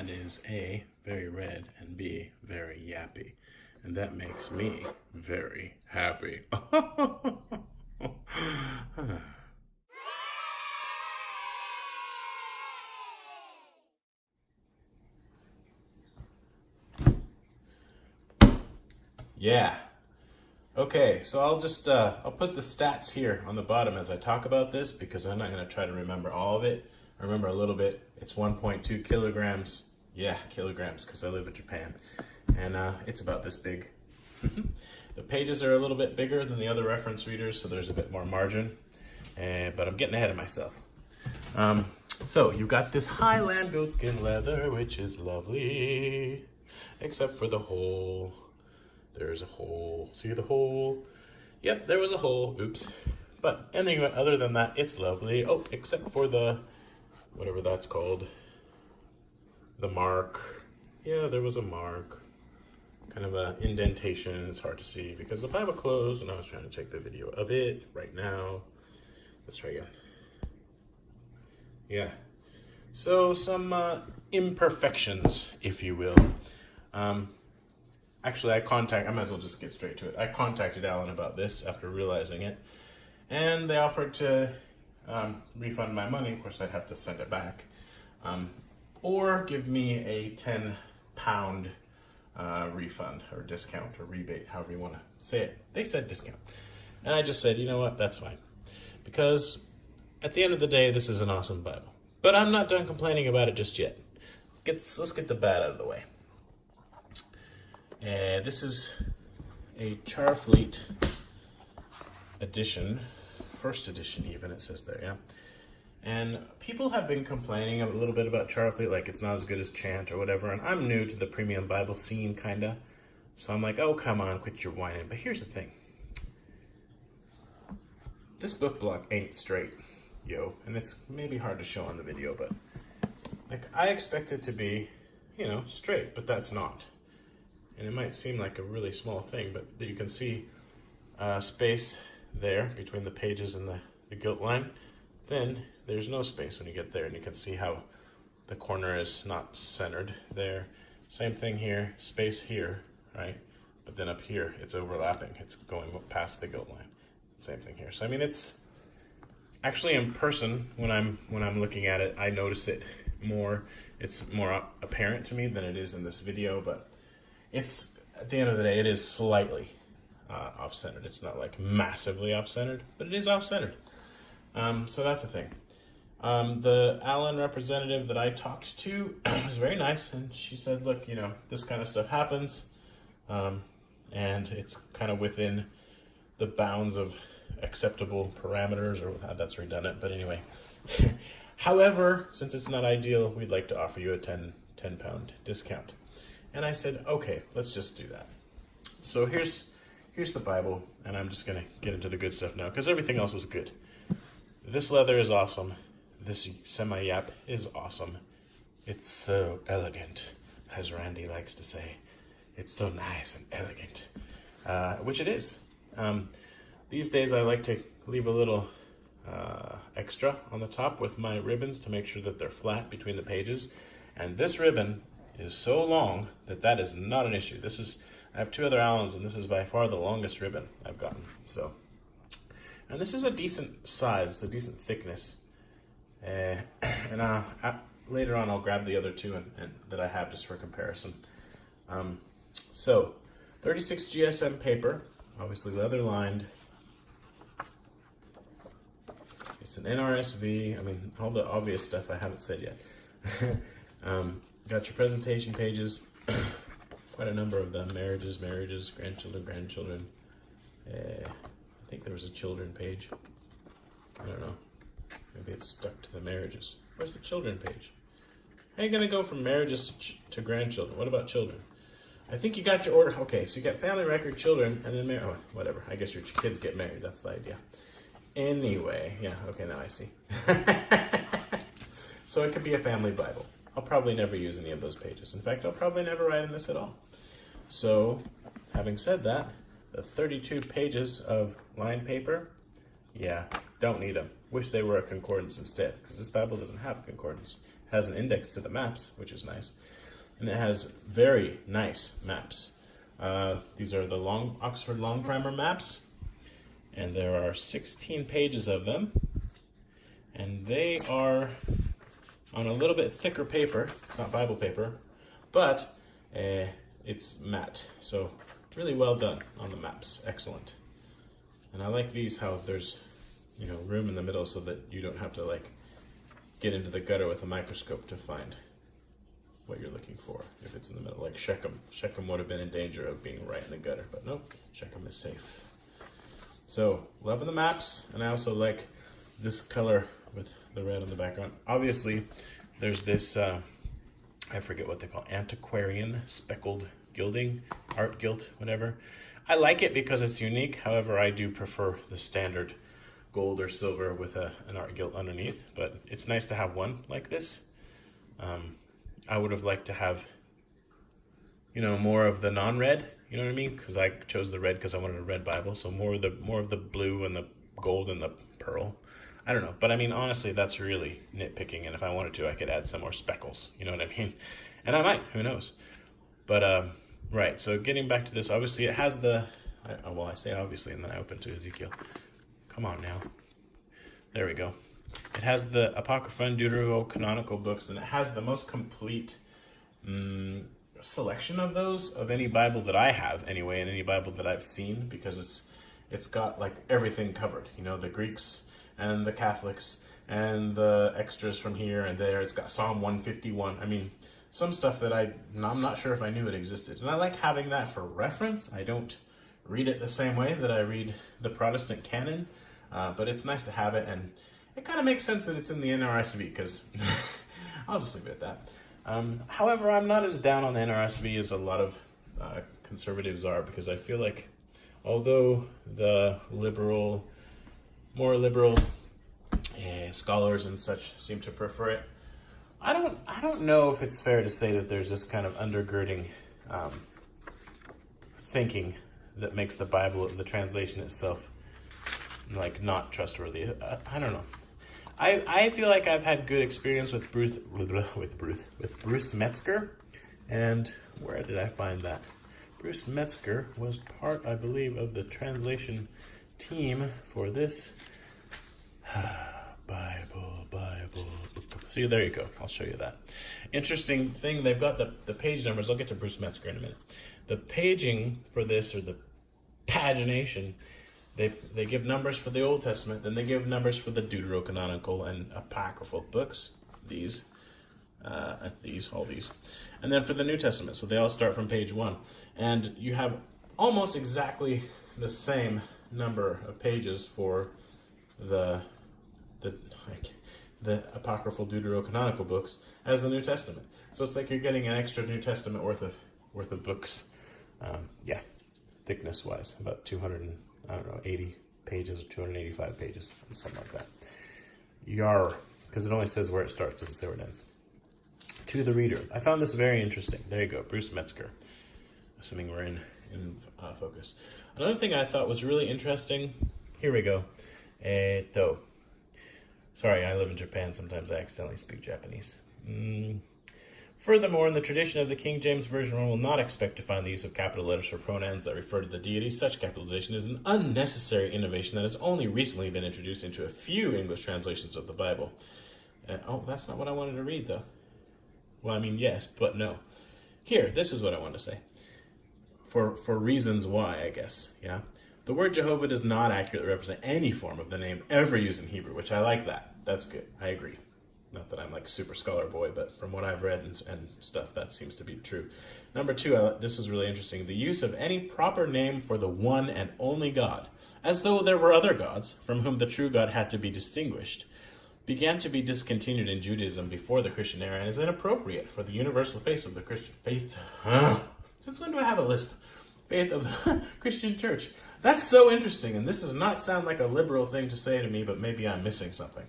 that is A, very red, and B, very yappy. And that makes me very happy. Yeah. Okay, so I'll just, I'll put the stats here on the bottom as I talk about this because I'm not going to try to remember all of it. I remember a little bit. It's 1.2 kilograms. Yeah, kilograms, because I live in Japan. And it's about this big. The pages are a little bit bigger than the other reference readers, so there's a bit more margin. But I'm getting ahead of myself. So you've got this Highland goatskin leather, which is lovely, except for the hole. There's a hole. See the hole? Yep, there was a hole. Oops. But anyway, other than that, it's lovely. Oh, except for the, whatever that's called, the mark. Yeah, there was a mark. Kind of an indentation. It's hard to see because the Bible closed and I was trying to take the video of it right now. Let's try again. Yeah. So some imperfections, if you will. Actually, I might as well just get straight to it. I contacted Allan about this after realizing it, and they offered to refund my money. Of course, I'd have to send it back, or give me a £10 refund or discount or rebate, however you want to say it. They said discount, and I just said, you know what, that's fine, because at the end of the day, this is an awesome Bible. But I'm not done complaining about it just yet. Let's get the bad out of the way. This is a Charfleet edition, first edition even, it says there, yeah. And people have been complaining a little bit about Charfleet, like it's not as good as Chant or whatever, and I'm new to the premium Bible scene, kinda. So I'm like, oh, come on, quit your whining. But here's the thing. This book block ain't straight, yo. And it's maybe hard to show on the video, but like I expect it to be, you know, straight, but that's not. And it might seem like a really small thing, but you can see space there between the pages and the gilt line. Then there's no space when you get there, and you can see how the corner is not centered there. Same thing here, space here, right? But then up here, it's overlapping. It's going past the gilt line. Same thing here. So I mean, it's actually in person when I'm looking at it, I notice it more. It's more apparent to me than it is in this video, but it's, at the end of the day, it is slightly off-centered. It's not like massively off-centered, but it is off-centered. So that's the thing. The Allan representative that I talked to was very nice, and she said, look, you know, this kind of stuff happens, and it's kind of within the bounds of acceptable parameters, or that's redundant, but anyway. However, since it's not ideal, we'd like to offer you a £10 discount. And I said, okay, let's just do that. So here's the Bible, and I'm just going to get into the good stuff now, because everything else is good. This leather is awesome. This semi-yap is awesome. It's so elegant, as Randy likes to say. It's so nice and elegant, which it is. These days I like to leave a little extra on the top with my ribbons to make sure that they're flat between the pages. And this ribbon is so long that is not an issue. I have two other Allans, and this is by far the longest ribbon I've gotten. So, and this is a decent size, it's a decent thickness. And later on I'll grab the other two and that I have just for comparison. So, 36 GSM paper, obviously leather lined. It's an NRSV. I mean, all the obvious stuff I haven't said yet. Got your presentation pages, quite a number of them. Marriages, grandchildren. I think there was a children page. I don't know. Maybe it's stuck to the marriages. Where's the children page? How are you going to go from marriages to grandchildren? What about children? I think you got your order. Okay, so you got family record, children, and then oh, whatever. I guess your kids get married. That's the idea. Anyway, yeah, okay, now I see. So it could be a family Bible. I'll probably never use any of those pages. In fact, I'll probably never write in this at all. So, having said that, the 32 pages of lined paper, yeah, don't need them. Wish they were a concordance instead, because this Bible doesn't have a concordance. has an index to the maps, which is nice. And it has very nice maps. These are the Oxford Long Primer maps, and there are 16 pages of them. And they are on a little bit thicker paper. It's not Bible paper, but it's matte. So really well done on the maps. Excellent. And I like these, how there's, you know, room in the middle so that you don't have to like get into the gutter with a microscope to find what you're looking for if it's in the middle. Like Shechem. Shechem would have been in danger of being right in the gutter, but nope, Shechem is safe. So, loving the maps, and I also like this color with the red on the background. Obviously, there's this, I forget what they call, antiquarian speckled gilding, art gilt, whatever. I like it because it's unique. However, I do prefer the standard gold or silver with an art gilt underneath, but it's nice to have one like this. I would have liked to have, you know, more of the non-red, you know what I mean? Because I chose the red because I wanted a red Bible, so more of the blue and the gold and the pearl. I don't know, but I mean, honestly, that's really nitpicking, and if I wanted to, I could add some more speckles, you know what I mean? And I might, who knows? But, right, so getting back to this, obviously it has I say obviously, and then I open to Ezekiel. Come on now. There we go. It has the Apocrypha and Deuterocanonical books, and it has the most complete selection of those of any Bible that I have, anyway, and any Bible that I've seen, because it's got like everything covered. You know, the Greeks and the Catholics and the extras from here and there. It's got Psalm 151. I mean, some stuff that I'm not sure if I knew it existed. And I like having that for reference. I don't read it the same way that I read the Protestant canon, but it's nice to have it, and it kind of makes sense that it's in the NRSV, because I'll just leave it at that. However, I'm not as down on the NRSV as a lot of conservatives are, because I feel like although the more liberal scholars and such seem to prefer it, I don't know if it's fair to say that there's this kind of undergirding thinking that makes the Bible, the translation itself, like not trustworthy. I don't know. I feel like I've had good experience with Bruce Metzger, and where did I find that? Bruce Metzger was part, I believe, of the translation team for this Bible. See, there you go. I'll show you that. Interesting thing, they've got the page numbers. I'll get to Bruce Metzger in a minute. The paging for this, or the pagination, they give numbers for the Old Testament, then they give numbers for the Deuterocanonical and Apocryphal books, all these. And then for the New Testament, so they all start from page 1. And you have almost exactly the same number of pages for the Apocryphal Deuterocanonical books as the New Testament. So it's like you're getting an extra New Testament worth of books. Thickness-wise, about 280 pages or 285 pages, something like that. Because it only says where it starts, doesn't say where it ends. To the reader. I found this very interesting. There you go, Bruce Metzger. Assuming we're in focus. Another thing I thought was really interesting. Here we go. Sorry, I live in Japan. Sometimes I accidentally speak Japanese. Furthermore, in the tradition of the King James Version, one will not expect to find the use of capital letters for pronouns that refer to the deity. Such capitalization is an unnecessary innovation that has only recently been introduced into a few English translations of the Bible. That's not what I wanted to read, though. Well, I mean, yes, but no. Here, this is what I want to say. For reasons why, I guess, yeah? The word Jehovah does not accurately represent any form of the name ever used in Hebrew, which I like that. That's good. I agree. Not that I'm like a super scholar boy, but from what I've read and stuff, that seems to be true. Number 2, this is really interesting. The use of any proper name for the one and only God, as though there were other gods from whom the true God had to be distinguished, began to be discontinued in Judaism before the Christian era and is inappropriate for the universal faith of the Christian faith. Since when do I have a lisp? Faith of the Christian church. That's so interesting, and this does not sound like a liberal thing to say to me, but maybe I'm missing something.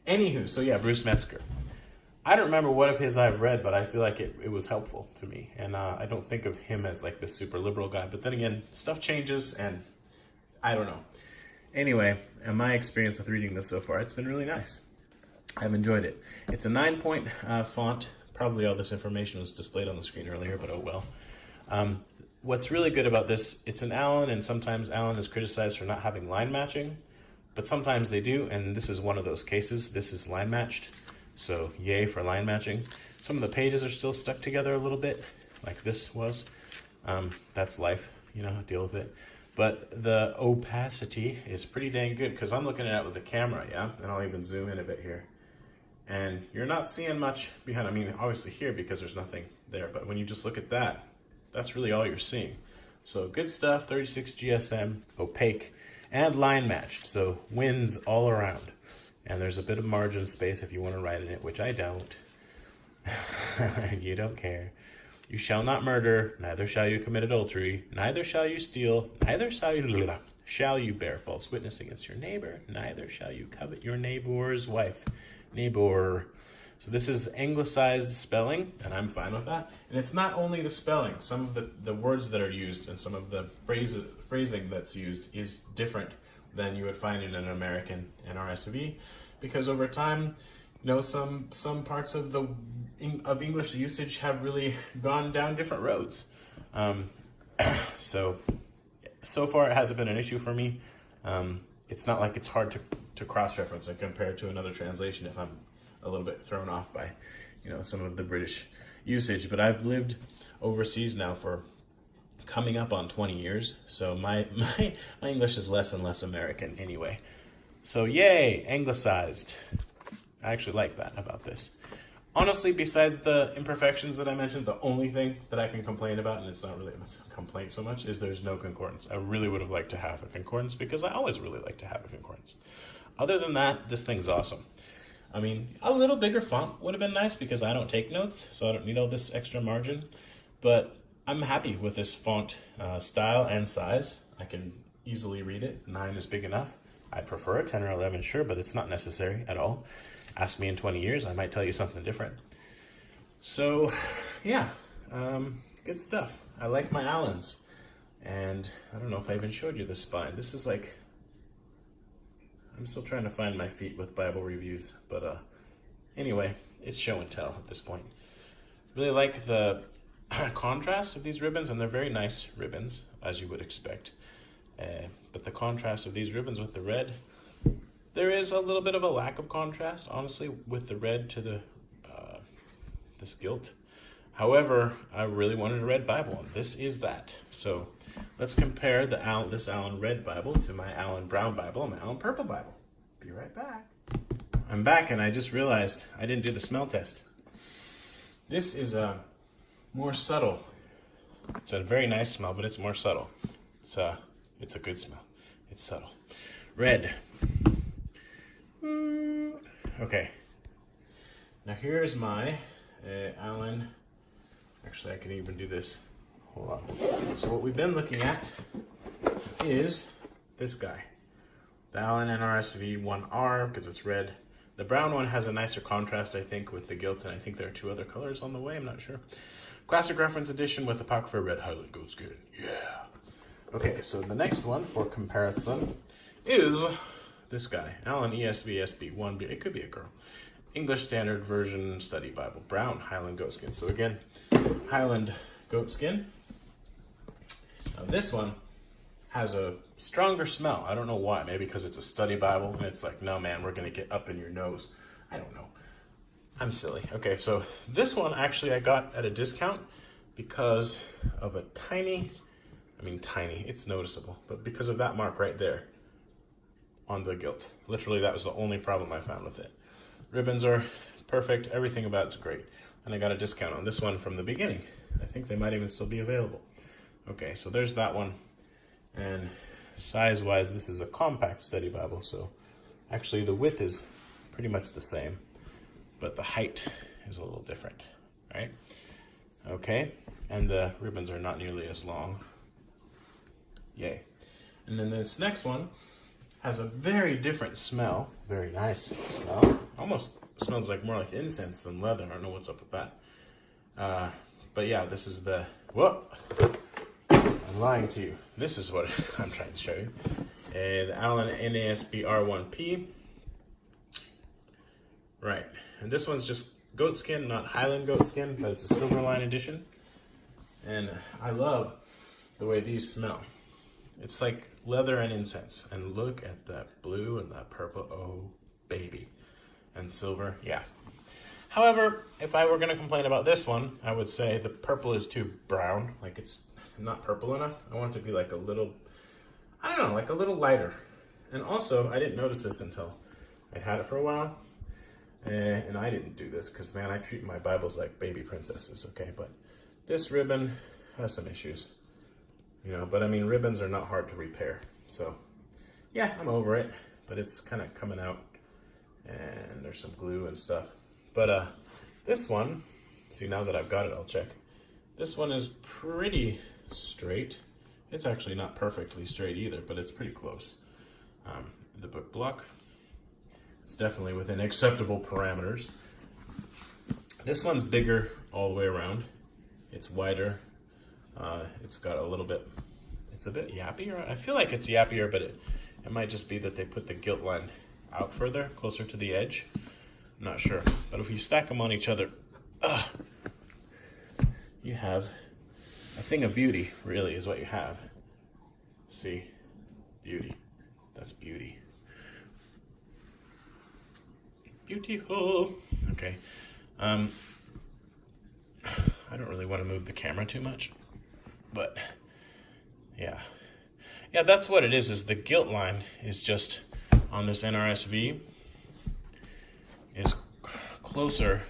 Anywho, so yeah, Bruce Metzger. I don't remember what of his I've read, but I feel like it was helpful to me. And I don't think of him as like this super liberal guy. But then again, stuff changes, and I don't know. Anyway, in my experience with reading this so far, it's been really nice. I've enjoyed it. It's a 9-point font. Probably all this information was displayed on the screen earlier, but oh well. What's really good about this, it's an Allan, and sometimes Allan is criticized for not having line matching, but sometimes they do, and this is one of those cases. This is line matched, so yay for line matching. Some of the pages are still stuck together a little bit, like this was. That's life, you know, deal with it. But the opacity is pretty dang good, because I'm looking at it with the camera, yeah? And I'll even zoom in a bit here. And you're not seeing much behind, I mean, obviously here because there's nothing there, but when you just look at that, that's really all you're seeing. So good stuff, 36 GSM, opaque, and line matched, so wins all around. And there's a bit of margin space if you want to write in it, which I don't. You don't care. You shall not murder, neither shall you commit adultery, neither shall you steal, neither shall you bear false witness against your neighbor, neither shall you covet your neighbor's wife. Neighbor. So this is anglicized spelling, and I'm fine with that. And it's not only the spelling. Some of the words that are used and some of the phrasing that's used is different than you would find in an American NRSV, because over time, you know, some parts of English usage have really gone down different roads. So far it hasn't been an issue for me. It's not like it's hard to cross-reference and compare to another translation if I'm a little bit thrown off by, you know, some of the British usage. But I've lived overseas now for coming up on 20 years, so my English is less and less American anyway. So yay, anglicized. I actually like that about this. Honestly, besides the imperfections that I mentioned, the only thing that I can complain about, and it's not really a complaint so much, is there's no concordance. I really would have liked to have a concordance, because I always really like to have a concordance. Other than that, this thing's awesome. I mean, a little bigger font would have been nice, because I don't take notes, so I don't need all this extra margin. But I'm happy with this font style and size. I can easily read it. 9 is big enough. I prefer a 10 or 11, sure, but it's not necessary at all. Ask me in 20 years, I might tell you something different. So, yeah, good stuff. I like my Allans. And I don't know if I even showed you the spine. This is like, I'm still trying to find my feet with Bible reviews. But anyway, it's show and tell at this point. Really like the contrast of these ribbons, and they're very nice ribbons, as you would expect. But the contrast of these ribbons with the red, there is a little bit of a lack of contrast, honestly, with the red to this gilt. However, I really wanted a red Bible, and this is that. So let's compare this Allan red Bible to my Allan brown Bible and my Allan purple Bible. Be right back. I'm back, and I just realized I didn't do the smell test. This is more subtle. It's a very nice smell, but it's more subtle. It's a good smell. It's subtle. Red. Okay. Now here's my Allan. Actually, I can even do this. Hold on. So what we've been looking at is this guy. The Allan NRSV 1R, because it's red. The brown one has a nicer contrast, I think, with the gilt, and I think there are 2 other colors on the way, I'm not sure. Classic reference edition with Apocrypha red Highland goatskin. Yeah. Okay, so the next one for comparison is this guy, Allan ESV SB 1B. It could be a girl. English Standard Version Study Bible, brown Highland goatskin. So again, Highland goatskin. Now this one has a stronger smell. I don't know why. Maybe because it's a study Bible, and it's like, no man, we're gonna get up in your nose. I don't know. I'm silly. Okay, so this one actually I got at a discount because of a tiny, it's noticeable, but because of that mark right there on the gilt. Literally, that was the only problem I found with it. Ribbons are perfect. Everything about it's great. And I got a discount on this one from the beginning. I think they might even still be available. Okay, so there's that one. And size-wise, this is a compact study Bible, so actually the width is pretty much the same, but the height is a little different, right? Okay, and the ribbons are not nearly as long. Yay. And then this next one has a very different smell. Very nice smell. Almost smells like more like incense than leather. I don't know what's up with that. But yeah, this is the, whoa, I'm lying to you. This is what I'm trying to show you. The Allan NASB R1P. Right, and this one's just goat skin, not Highland goat skin, but it's a silver line edition. And I love the way these smell. It's like leather and incense. And look at that blue and that purple. Oh, baby. And silver, yeah. However, if I were going to complain about this one, I would say the purple is too brown. Like, it's not purple enough. I want it to be like a little, I don't know, like a little lighter. And also, I didn't notice this until I'd had it for a while. And I didn't do this because, man, I treat my Bibles like baby princesses, okay? But this ribbon has some issues, you know, but I mean, ribbons are not hard to repair. So, yeah, I'm over it, but it's kind of coming out and there's some glue and stuff. But this one, see, now that I've got it, I'll check. This one is pretty straight. It's actually not perfectly straight either, but it's pretty close. The book block, it's definitely within acceptable parameters. This one's bigger all the way around. It's wider. It's got a little bit, it's a bit yappier. I feel like it's yappier, but it might just be that they put the gilt line out further, closer to the edge. I'm not sure. But if you stack them on each other, you have a thing of beauty, really, is what you have. See? Beauty. That's beauty. Beautiful. Okay. I don't really want to move the camera too much, but yeah. Yeah, that's what it is the gilt line is just on this NRSV is closer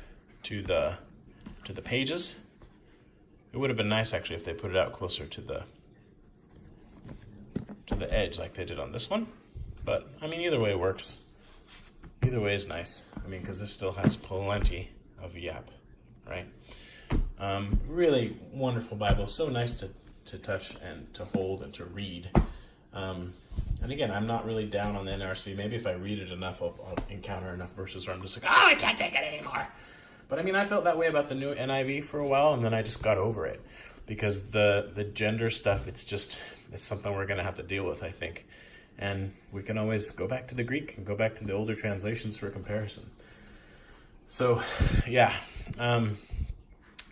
to the pages. It would have been nice actually if they put it out closer to the edge like they did on this one. But I mean, either way works. Either way is nice. I mean, because this still has plenty of yap, right? Really wonderful Bible. So nice to touch and to hold and to read. And again, I'm not really down on the NRSV. Maybe if I read it enough, I'll encounter enough verses where I'm just like, oh, I can't take it anymore. But I mean, I felt that way about the new NIV for a while, and then I just got over it. Because the gender stuff, it's something we're going to have to deal with, I think. And we can always go back to the Greek and go back to the older translations for comparison. So, yeah.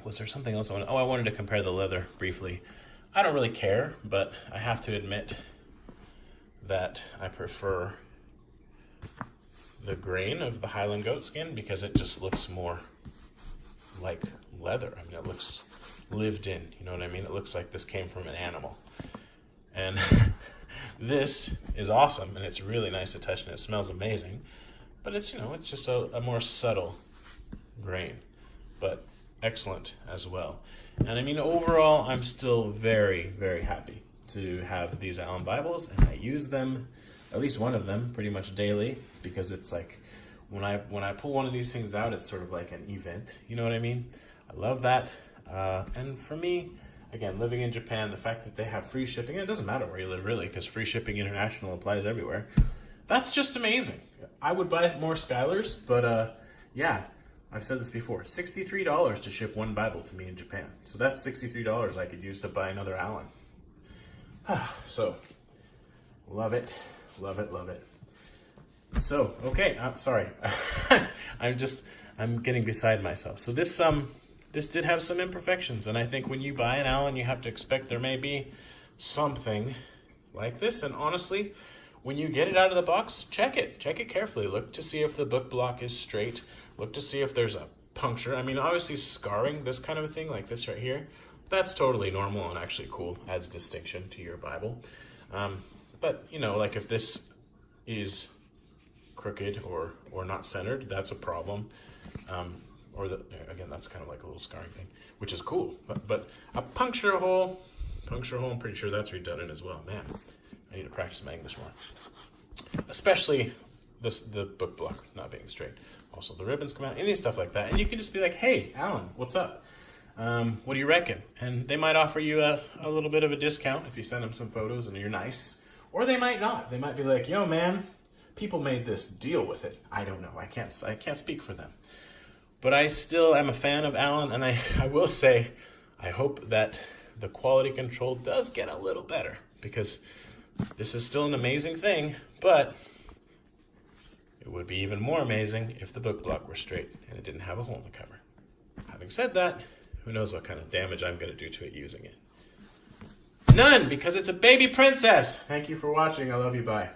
Was there something else I wanted? Oh, I wanted to compare the leather briefly. I don't really care, but I have to admit that I prefer the grain of the Highland goat skin because it just looks more like leather. I mean, it looks lived in, you know what I mean? It looks like this came from an animal. And this is awesome, and it's really nice to touch, and it smells amazing. But it's, you know, it's just a more subtle grain, but excellent as well. And I mean, overall, I'm still very, very happy to have these Allan Bibles, and I use them, at least one of them, pretty much daily, because it's like, when I pull one of these things out, it's sort of like an event, you know what I mean? I love that. And for me, again, living in Japan, the fact that they have free shipping, and it doesn't matter where you live really, because free shipping international applies everywhere. That's just amazing. I would buy more Skylers, but yeah, I've said this before, $63 to ship one Bible to me in Japan. So that's $63 I could use to buy another Allan. So, love it, love it, love it. So, okay, sorry. I'm getting beside myself. So this did have some imperfections, and I think when you buy an Allan, you have to expect there may be something like this. And honestly, when you get it out of the box, check it carefully. Look to see if the book block is straight. Look to see if there's a puncture. I mean, obviously scarring, this kind of a thing, like this right here, that's totally normal and actually cool, adds distinction to your Bible. But, you know, like if this is crooked or not centered, that's a problem. Again, that's kind of like a little scarring thing, which is cool. But a puncture hole, I'm pretty sure that's redundant as well. Man, I need to practice my English more. Especially the book block not being straight. Also, the ribbons come out, any stuff like that. And you can just be like, hey, Allan, what's up? What do you reckon? And they might offer you a little bit of a discount if you send them some photos and you're nice. Or they might not. They might be like, yo, man, people made this deal with it. I don't know. I can't speak for them. But I still am a fan of Allan, and I will say, I hope that the quality control does get a little better, because this is still an amazing thing, but It would be even more amazing if the book block were straight and it didn't have a hole in the cover. Having said that, who knows what kind of damage I'm going to do to it using it. None, because it's a baby princess! Thank you for watching. I love you. Bye.